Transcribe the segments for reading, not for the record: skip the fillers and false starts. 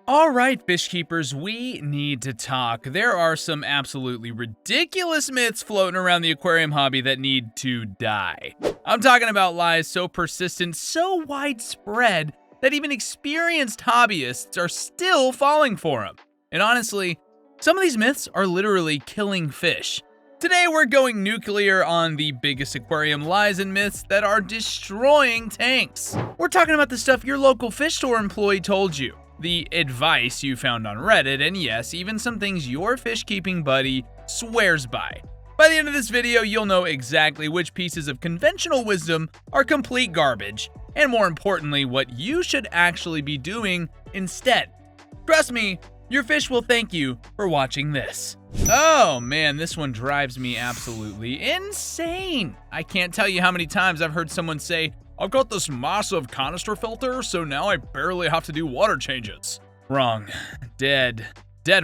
All right, fish keepers, we need to talk. There are some absolutely ridiculous myths floating around the aquarium hobby that need to die. I'm talking about lies so persistent, so widespread, that even experienced hobbyists are still falling for them. And honestly, some of these myths are literally killing fish. Today we're going nuclear on the biggest aquarium lies and myths that are destroying tanks. We're talking about the stuff your local fish store employee told you, the advice you found on Reddit, and yes, even some things your fish keeping buddy swears by. By the end of this video, you'll know exactly which pieces of conventional wisdom are complete garbage, and more importantly, what you should actually be doing instead. Trust me, your fish will thank you for watching this. Oh man, this one drives me absolutely insane. I can't tell you how many times I've heard someone say, "I've got this massive canister filter, so now I barely have to do water changes." Wrong. Dead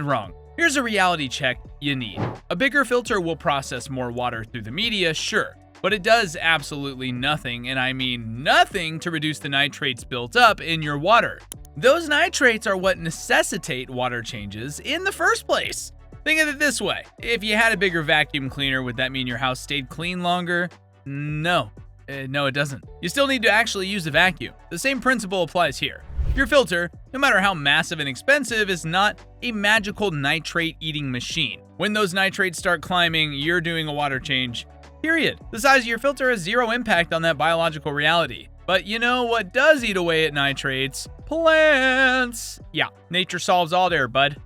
wrong. Here's a reality check you need. A bigger filter will process more water through the media, sure, but it does absolutely nothing, and I mean nothing, to reduce the nitrates built up in your water. Those nitrates are what necessitate water changes in the first place. Think of it this way. If you had a bigger vacuum cleaner, would that mean your house stayed clean longer? No. No, it doesn't. You still need to actually use a vacuum. The same principle applies here. Your filter, no matter how massive and expensive, is not a magical nitrate-eating machine. When those nitrates start climbing, you're doing a water change, period. The size of your filter has zero impact on that biological reality. But you know what does eat away at nitrates? Plants! Yeah, nature solves all there, bud.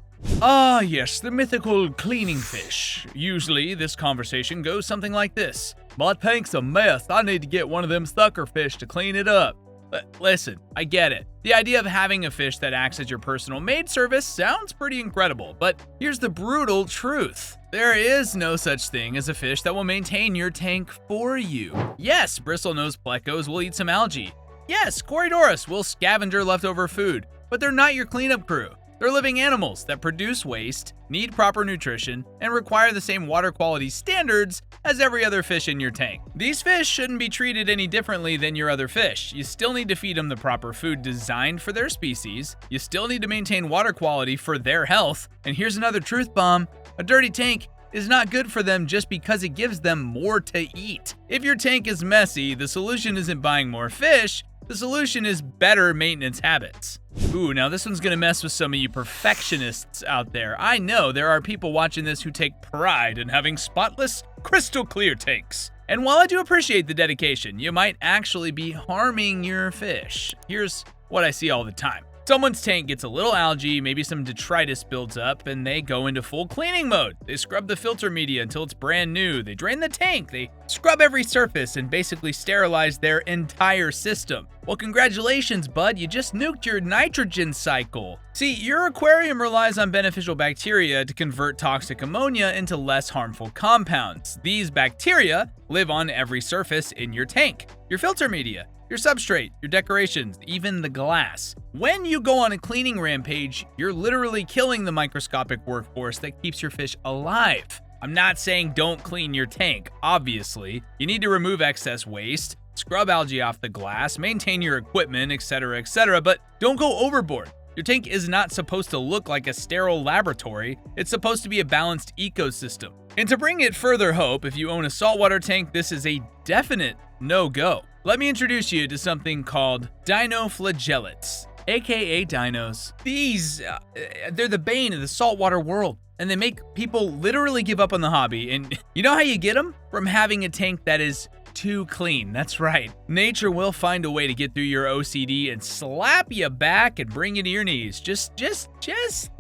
Ah, yes, the mythical cleaning fish. Usually, this conversation goes something like this. "My tank's a mess. I need to get one of them sucker fish to clean it up." Listen, I get it. The idea of having a fish that acts as your personal maid service sounds pretty incredible, but here's the brutal truth. There is no such thing as a fish that will maintain your tank for you. Yes, bristlenose plecos will eat some algae. Yes, Corydoras will scavenger leftover food, but they're not your cleanup crew. They're living animals that produce waste, need proper nutrition, and require the same water quality standards as every other fish in your tank. These fish shouldn't be treated any differently than your other fish. You still need to feed them the proper food designed for their species. You still need to maintain water quality for their health. And here's another truth bomb. A dirty tank is not good for them just because it gives them more to eat. If your tank is messy, the solution isn't buying more fish. The solution is better maintenance habits. Ooh, now this one's gonna mess with some of you perfectionists out there. I know there are people watching this who take pride in having spotless, crystal clear tanks. And while I do appreciate the dedication, you might actually be harming your fish. Here's what I see all the time. Someone's tank gets a little algae, maybe some detritus builds up, and they go into full cleaning mode. They scrub the filter media until it's brand new. They drain the tank. They scrub every surface and basically sterilize their entire system. Well, congratulations, bud. You just nuked your nitrogen cycle. See, your aquarium relies on beneficial bacteria to convert toxic ammonia into less harmful compounds. These bacteria live on every surface in your tank. Your filter media, your substrate, your decorations, even the glass. When you go on a cleaning rampage, you're literally killing the microscopic workforce that keeps your fish alive. I'm not saying don't clean your tank, obviously. You need to remove excess waste, scrub algae off the glass, maintain your equipment, etc., but don't go overboard. Your tank is not supposed to look like a sterile laboratory. It's supposed to be a balanced ecosystem. And to bring it further hope, if you own a saltwater tank, this is a definite no-go. Let me introduce you to something called dinoflagellates, aka dinos. These, they're the bane of the saltwater world, and they make people literally give up on the hobby. And you know how you get them? From having a tank that is too clean. That's right. Nature will find a way to get through your OCD and slap you back and bring you to your knees. Just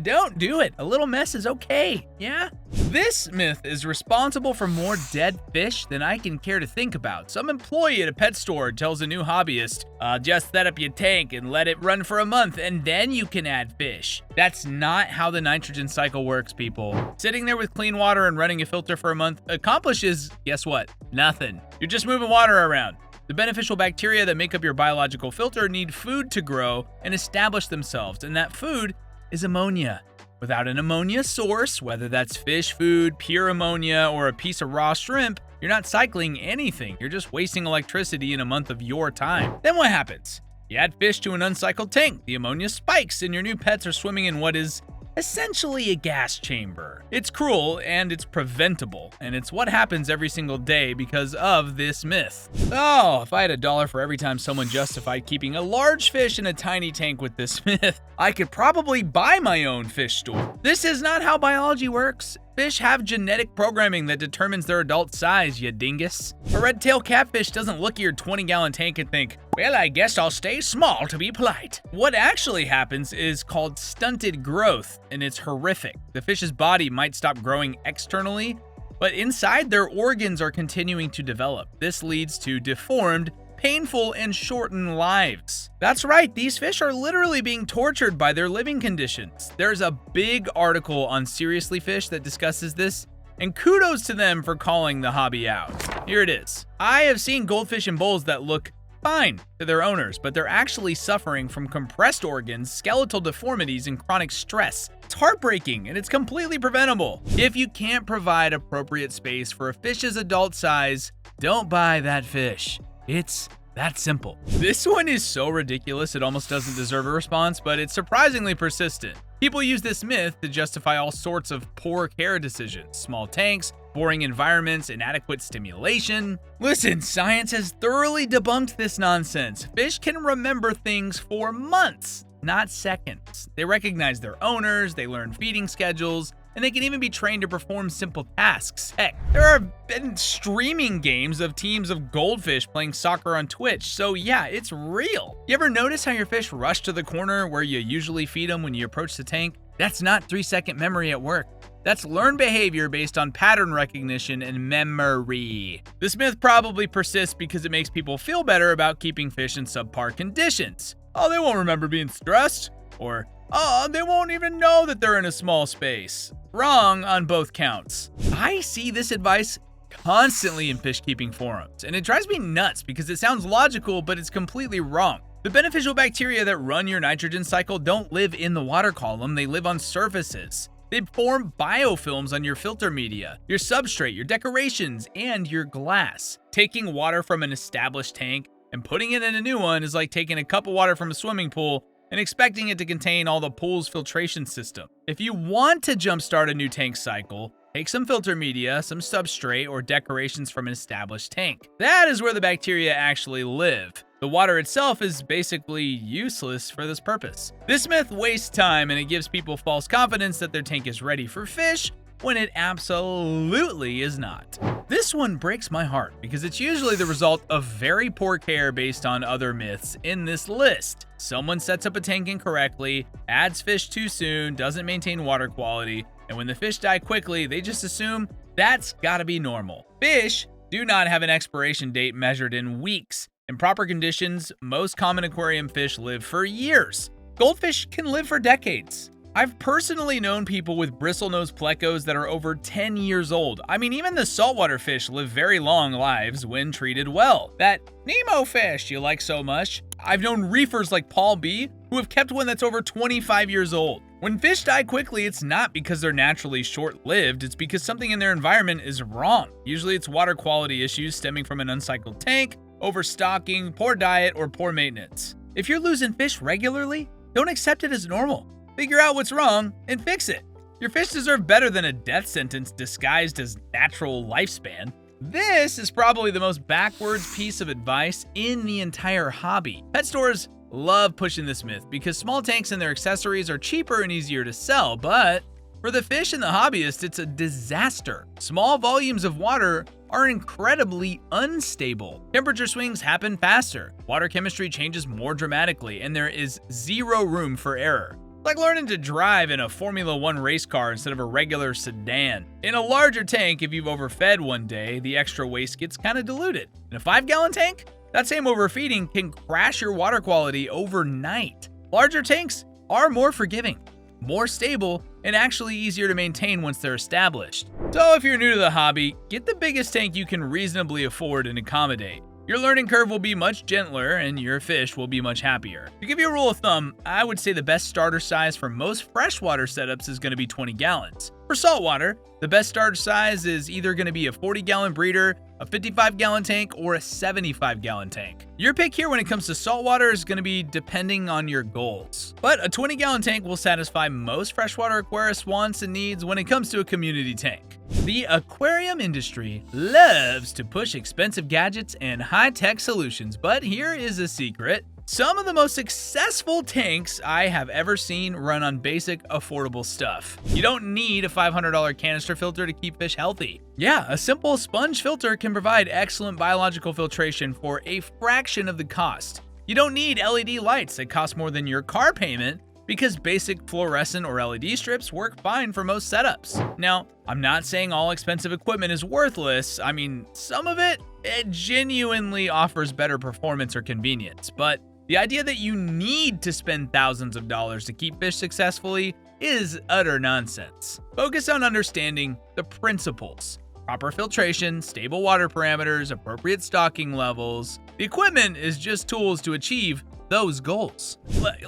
don't do it. A little mess is okay, yeah? This myth is responsible for more dead fish than I can care to think about. Some employee at a pet store tells a new hobbyist, just set up your tank and let it run for a month and then you can add fish. That's not how the nitrogen cycle works, people. Sitting there with clean water and running a filter for a month accomplishes, guess what? Nothing. You're just moving water around. The beneficial bacteria that make up your biological filter need food to grow and establish themselves, and that food is ammonia. Without an ammonia source, whether that's fish food, pure ammonia, or a piece of raw shrimp, you're not cycling anything. You're just wasting electricity in a month of your time. Then what happens? You add fish to an uncycled tank, the ammonia spikes, and your new pets are swimming in what is essentially a gas chamber. It's cruel and it's preventable, and it's what happens every single day because of this myth. Oh, if I had $1 for every time someone justified keeping a large fish in a tiny tank with this myth, I could probably buy my own fish store. This is not how biology works. Fish have genetic programming that determines their adult size, you dingus. A red-tailed catfish doesn't look at your 20-gallon tank and think, well, I guess I'll stay small to be polite. What actually happens is called stunted growth, and it's horrific. The fish's body might stop growing externally, but inside their organs are continuing to develop. This leads to deformed, painful, and shortened lives. That's right, these fish are literally being tortured by their living conditions. There's a big article on Seriously Fish that discusses this, and kudos to them for calling the hobby out. Here it is. I have seen goldfish in bowls that look fine to their owners, but they're actually suffering from compressed organs, skeletal deformities, and chronic stress. It's heartbreaking, and it's completely preventable. If you can't provide appropriate space for a fish's adult size, don't buy that fish. It's that simple. This one is so ridiculous it almost doesn't deserve a response, but it's surprisingly persistent. People use this myth to justify all sorts of poor care decisions, small tanks, boring environments, inadequate stimulation. Listen, science has thoroughly debunked this nonsense. Fish can remember things for months, not seconds. They recognize their owners, they learn feeding schedules, and they can even be trained to perform simple tasks. Heck, there have been streaming games of teams of goldfish playing soccer on Twitch, so yeah, it's real. You ever notice how your fish rush to the corner where you usually feed them when you approach the tank? That's not 3-second memory at work. That's learned behavior based on pattern recognition and memory. This myth probably persists because it makes people feel better about keeping fish in subpar conditions. Oh, they won't remember being stressed. Or, oh, they won't even know that they're in a small space. Wrong on both counts. I see this advice constantly in fish keeping forums, and it drives me nuts because it sounds logical, but it's completely wrong. The beneficial bacteria that run your nitrogen cycle don't live in the water column, they live on surfaces. They form biofilms on your filter media, your substrate, your decorations, and your glass. Taking water from an established tank and putting it in a new one is like taking a cup of water from a swimming pool and expecting it to contain all the pool's filtration system. If you want to jumpstart a new tank cycle, take some filter media, some substrate, or decorations from an established tank. That is where the bacteria actually live. The water itself is basically useless for this purpose. This myth wastes time and it gives people false confidence that their tank is ready for fish when it absolutely is not. This one breaks my heart because it's usually the result of very poor care based on other myths in this list. Someone sets up a tank incorrectly, adds fish too soon, doesn't maintain water quality, and when the fish die quickly, they just assume that's gotta be normal. Fish do not have an expiration date measured in weeks. In proper conditions, most common aquarium fish live for years. Goldfish can live for decades. I've personally known people with bristlenose plecos that are over 10 years old. I mean, even the saltwater fish live very long lives when treated well. That Nemo fish you like so much. I've known reefers like Paul B. who have kept one that's over 25 years old. When fish die quickly, it's not because they're naturally short-lived, it's because something in their environment is wrong. Usually it's water quality issues stemming from an uncycled tank, overstocking, poor diet, or poor maintenance. If you're losing fish regularly, don't accept it as normal. Figure out what's wrong and fix it. Your fish deserve better than a death sentence disguised as natural lifespan. This is probably the most backwards piece of advice in the entire hobby. Pet stores love pushing this myth because small tanks and their accessories are cheaper and easier to sell, but for the fish and the hobbyist, it's a disaster. Small volumes of water are incredibly unstable. Temperature swings happen faster, water chemistry changes more dramatically, and there is zero room for error. Like learning to drive in a Formula 1 race car instead of a regular sedan. In a larger tank, if you've overfed one day, the extra waste gets kind of diluted. In a 5-gallon tank, that same overfeeding can crash your water quality overnight. Larger tanks are more forgiving, more stable, and actually easier to maintain once they're established. So if you're new to the hobby, get the biggest tank you can reasonably afford and accommodate. Your learning curve will be much gentler and your fish will be much happier. To give you a rule of thumb, I would say the best starter size for most freshwater setups is going to be 20 gallons. For saltwater, the best starter size is either going to be a 40-gallon breeder, a 55-gallon tank, or a 75-gallon tank. Your pick here when it comes to saltwater is going to be depending on your goals. But a 20-gallon tank will satisfy most freshwater aquarists' wants and needs when it comes to a community tank. The aquarium industry loves to push expensive gadgets and high-tech solutions, but here is a secret. Some of the most successful tanks I have ever seen run on basic, affordable stuff. You don't need a $500 canister filter to keep fish healthy. Yeah, a simple sponge filter can provide excellent biological filtration for a fraction of the cost. You don't need LED lights that cost more than your car payment because basic fluorescent or LED strips work fine for most setups. Now, I'm not saying all expensive equipment is worthless. I mean, some of it genuinely offers better performance or convenience, but the idea that you need to spend thousands of dollars to keep fish successfully is utter nonsense. Focus on understanding the principles. Proper filtration, stable water parameters, appropriate stocking levels. The equipment is just tools to achieve those goals.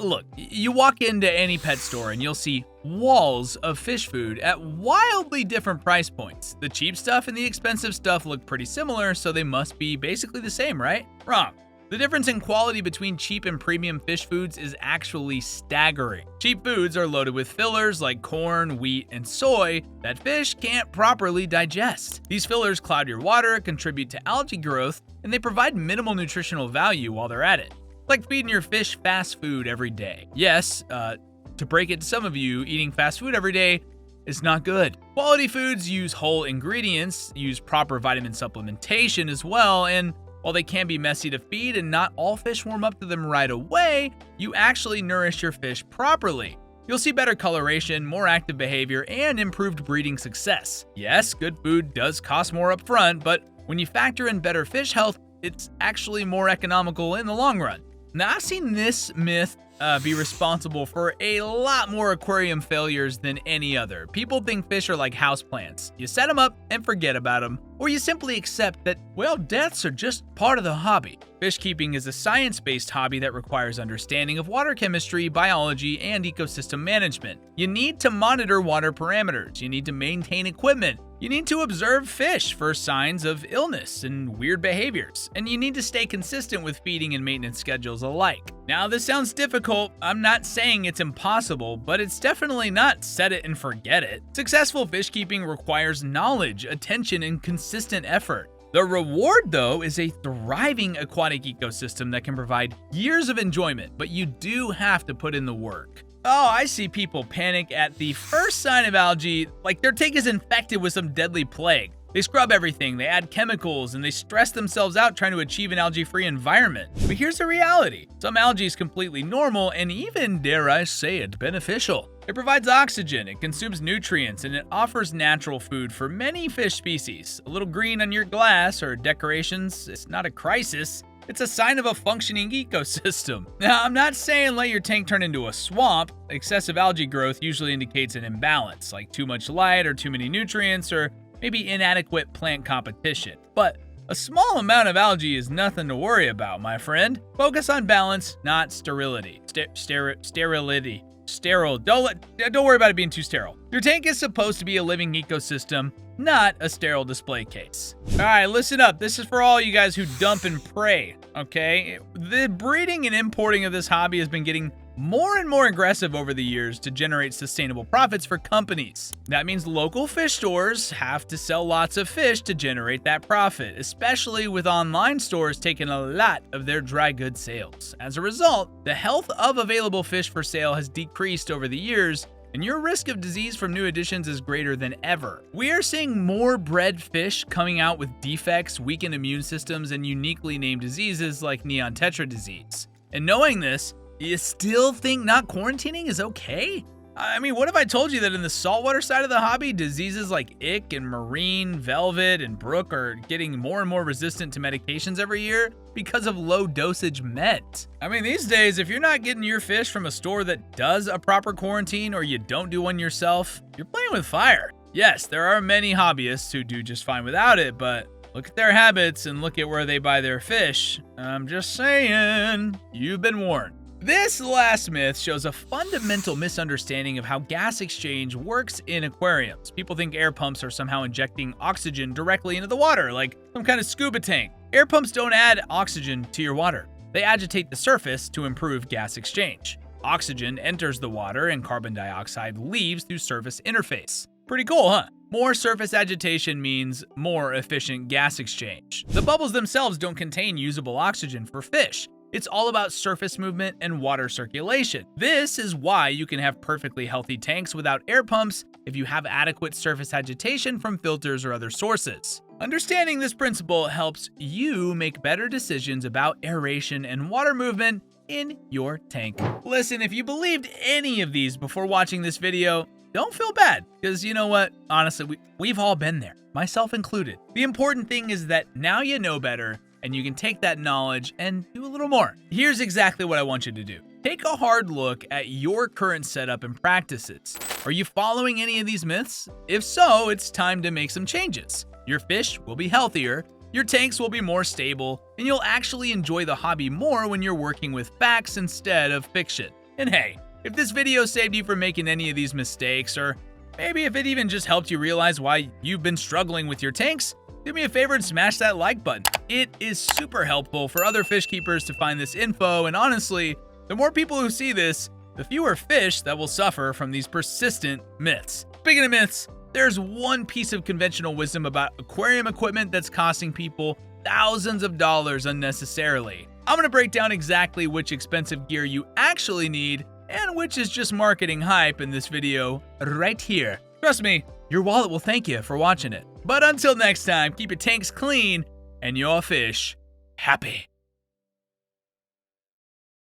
Look, you walk into any pet store and you'll see walls of fish food at wildly different price points. The cheap stuff and the expensive stuff look pretty similar, so they must be basically the same, right? Wrong. The difference in quality between cheap and premium fish foods is actually staggering. Cheap foods are loaded with fillers like corn, wheat, and soy that fish can't properly digest. These fillers cloud your water, contribute to algae growth, and they provide minimal nutritional value while they're at it. Like feeding your fish fast food every day. Yes, to break it to some of you, eating fast food every day is not good. Quality foods use whole ingredients, use proper vitamin supplementation as well, and while they can be messy to feed and not all fish warm up to them right away, you actually nourish your fish properly. You'll see better coloration, more active behavior, and improved breeding success. Yes, good food does cost more up front, but when you factor in better fish health, it's actually more economical in the long run. Now, I've seen this myth be responsible for a lot more aquarium failures than any other. People think fish are like houseplants. You set them up and forget about them, or you simply accept that, well, deaths are just part of the hobby. Fish keeping is a science-based hobby that requires understanding of water chemistry, biology, and ecosystem management. You need to monitor water parameters. You need to maintain equipment. You need to observe fish for signs of illness and weird behaviors, and you need to stay consistent with feeding and maintenance schedules alike. Now, this sounds difficult. I'm not saying it's impossible, but it's definitely not set it and forget it. Successful fish keeping requires knowledge, attention, and consistent effort. The reward, though, is a thriving aquatic ecosystem that can provide years of enjoyment, but you do have to put in the work. Oh, I see people panic at the first sign of algae, like their tank is infected with some deadly plague. They scrub everything, they add chemicals, and they stress themselves out trying to achieve an algae-free environment. But here's the reality. Some algae is completely normal and even, dare I say it, beneficial. It provides oxygen, it consumes nutrients, and it offers natural food for many fish species. A little green on your glass or decorations, it's not a crisis. It's a sign of a functioning ecosystem. Now, I'm not saying let your tank turn into a swamp. Excessive algae growth usually indicates an imbalance, like too much light or too many nutrients or maybe inadequate plant competition. But a small amount of algae is nothing to worry about, my friend. Focus on balance, not sterility. Sterility. Sterile. Don't worry about it being too sterile. Your tank is supposed to be a living ecosystem, not a sterile display case. All right, listen up. This is for all you guys who dump and pray, okay? The breeding and importing of this hobby has been getting more and more aggressive over the years to generate sustainable profits for companies. That means local fish stores have to sell lots of fish to generate that profit, especially with online stores taking a lot of their dry goods sales. As a result, the health of available fish for sale has decreased over the years, and your risk of disease from new additions is greater than ever. We are seeing more bred fish coming out with defects, weakened immune systems, and uniquely named diseases like neon tetra disease. And knowing this, you still think not quarantining is okay? I mean, what if I told you that in the saltwater side of the hobby, diseases like ick and marine, velvet, and brook are getting more and more resistant to medications every year because of low dosage meds? I mean, these days, if you're not getting your fish from a store that does a proper quarantine or you don't do one yourself, you're playing with fire. Yes, there are many hobbyists who do just fine without it, but look at their habits and look at where they buy their fish. I'm just saying, you've been warned. This last myth shows a fundamental misunderstanding of how gas exchange works in aquariums. People think air pumps are somehow injecting oxygen directly into the water, like some kind of scuba tank. Air pumps don't add oxygen to your water. They agitate the surface to improve gas exchange. Oxygen enters the water and carbon dioxide leaves through surface interface. Pretty cool, huh? More surface agitation means more efficient gas exchange. The bubbles themselves don't contain usable oxygen for fish. It's all about surface movement and water circulation. This is why you can have perfectly healthy tanks without air pumps if you have adequate surface agitation from filters or other sources. Understanding this principle helps you make better decisions about aeration and water movement in your tank. Listen, if you believed any of these before watching this video, don't feel bad, because you know what? Honestly, we've all been there, myself included. The important thing is that now you know better, and you can take that knowledge and do a little more. Here's exactly what I want you to do. Take a hard look at your current setup and practices. Are you following any of these myths? If so, it's time to make some changes. Your fish will be healthier, your tanks will be more stable, and you'll actually enjoy the hobby more when you're working with facts instead of fiction. And hey, if this video saved you from making any of these mistakes, or maybe if it even just helped you realize why you've been struggling with your tanks, do me a favor and smash that like button. It is super helpful for other fish keepers to find this info, and honestly, the more people who see this, the fewer fish that will suffer from these persistent myths. Speaking of myths, there's one piece of conventional wisdom about aquarium equipment that's costing people thousands of dollars unnecessarily. I'm gonna break down exactly which expensive gear you actually need and which is just marketing hype in this video right here. Trust me, your wallet will thank you for watching it. But until next time, keep your tanks clean and your fish happy.